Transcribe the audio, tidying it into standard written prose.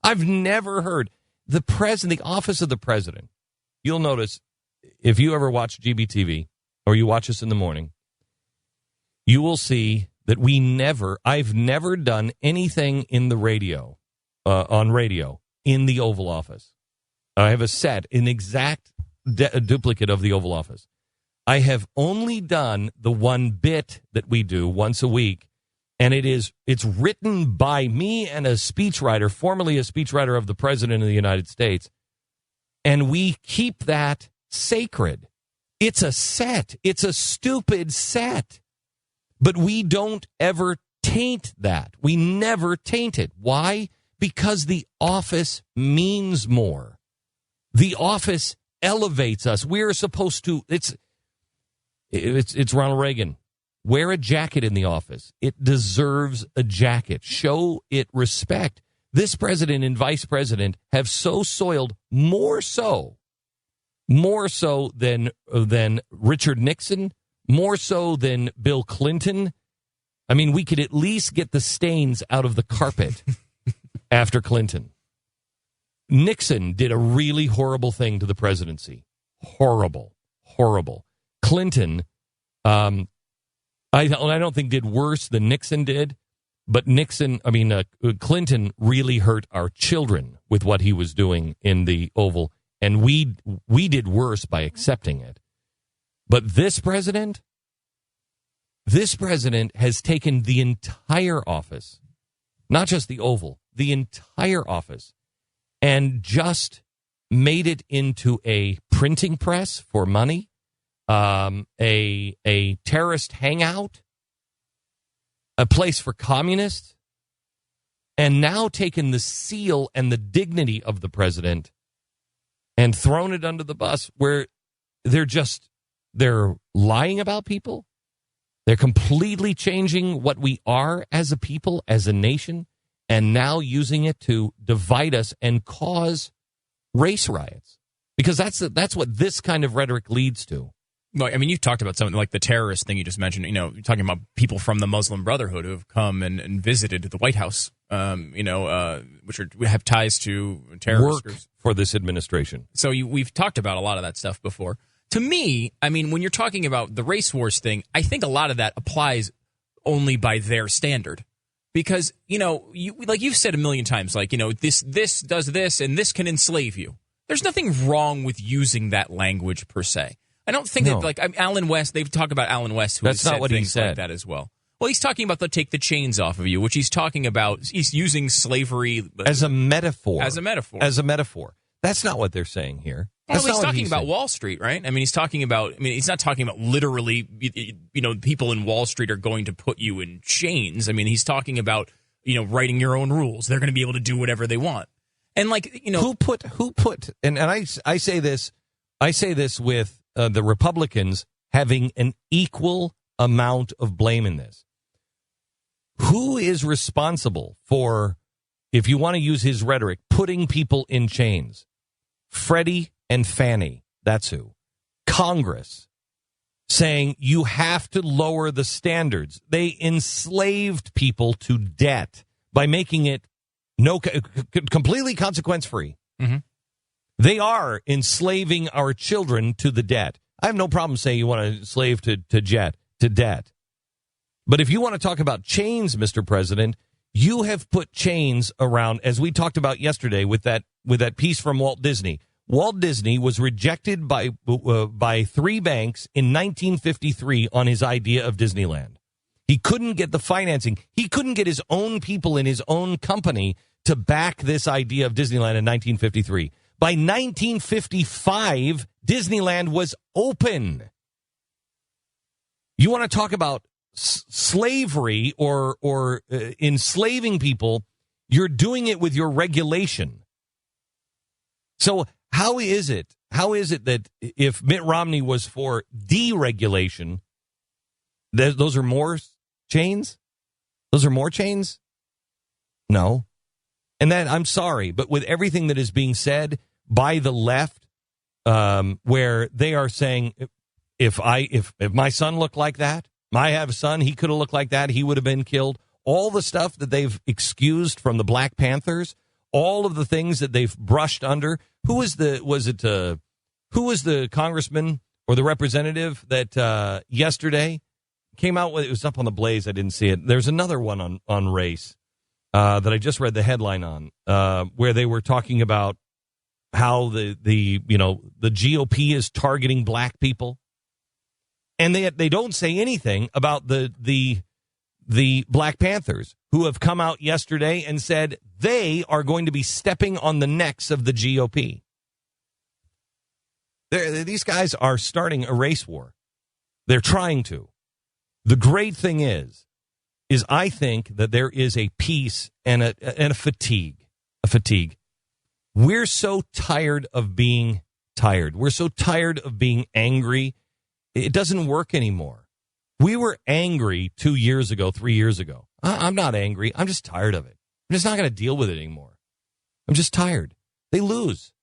I've never heard the office of the president. You'll notice if you ever watch GBTV or you watch us in the morning, you will see that I've never done anything in the radio, on radio, in the Oval Office. I have an exact duplicate of the Oval Office. I have only done the one bit that we do once a week, and it's written by me and a speechwriter, formerly a speechwriter of the President of the United States, and we keep that sacred. It's a set. It's a stupid set. But we don't ever taint that. We never taint it. Why? Because the office means more. The office elevates us. We're supposed to, it's Ronald Reagan. Wear a jacket in the office. It deserves a jacket. Show it respect. This president and vice president have so soiled, more so than Richard Nixon, more so than Bill Clinton. I mean, we could at least get the stains out of the carpet after Clinton. Nixon did a really horrible thing to the presidency. Horrible. Clinton, I don't think did worse than Nixon did, but Clinton really hurt our children with what he was doing in the Oval, and we did worse by accepting it. But this president has taken the entire office, not just the Oval, the entire office, and just made it into a printing press for money, a terrorist hangout, a place for communists, and now taken the seal and the dignity of the president and thrown it under the bus, where they're lying about people. They're completely changing what we are as a people, as a nation, and now using it to divide us and cause race riots. Because that's what this kind of rhetoric leads to. Well, I mean, you talked about something like the terrorist thing you just mentioned. You're talking about people from the Muslim Brotherhood who have come and visited the White House, which have ties to terrorists. Work for this administration. So we've talked about a lot of that stuff before. To me, I mean, when you're talking about the race wars thing, I think a lot of that applies only by their standard. Because, like you've said a million times, this does this and this can enslave you. There's nothing wrong with using that language per se. I don't think that, Alan West, they've talked about Alan West, who has said things like that as well. Well, he's talking about take the chains off of you, which he's talking about, he's using slavery as a metaphor. As a metaphor. That's not what they're saying here. Well, he's talking about Wall Street, right? I mean, he's not talking about literally, people in Wall Street are going to put you in chains. I mean, he's talking about, writing your own rules. They're going to be able to do whatever they want. And who put, and I say this with the Republicans having an equal amount of blame in this. Who is responsible for, if you want to use his rhetoric, putting people in chains? Freddie and Fannie, that's who. Congress saying you have to lower the standards. They enslaved people to debt by making it completely consequence-free. Mm-hmm. They are enslaving our children to the debt. I have no problem saying you want to enslave to debt. But if you want to talk about chains, Mr. President, you have put chains around, as we talked about yesterday with that piece from Walt Disney. Walt Disney was rejected by 3 banks in 1953 on his idea of Disneyland. He couldn't get the financing. He couldn't get his own people in his own company to back this idea of Disneyland in 1953. By 1955, Disneyland was open. You want to talk about slavery or enslaving people, you're doing it with your regulation. So how is it that if Mitt Romney was for deregulation, those are more chains? Those are more chains? No. And then, I'm sorry, but with everything that is being said by the left, where they are saying, if my son looked like that, I have a son, he could have looked like that, he would have been killed. All the stuff that they've excused from the Black Panthers, all of the things that they've brushed under. Who was the congressman or the representative that yesterday came out with? It was up on the Blaze. I didn't see it. There's another one on race that I just read the headline on, where they were talking about how the GOP is targeting black people, and they don't say anything about the Black Panthers, who have come out yesterday and said they are going to be stepping on the necks of the GOP. These guys are starting a race war. They're trying to. The great thing is I think that there is a peace and a fatigue. We're so tired of being tired. We're so tired of being angry. It doesn't work anymore. We were angry 2 years ago, 3 years ago. I'm not angry. I'm just tired of it. I'm just not going to deal with it anymore. I'm just tired. They lose.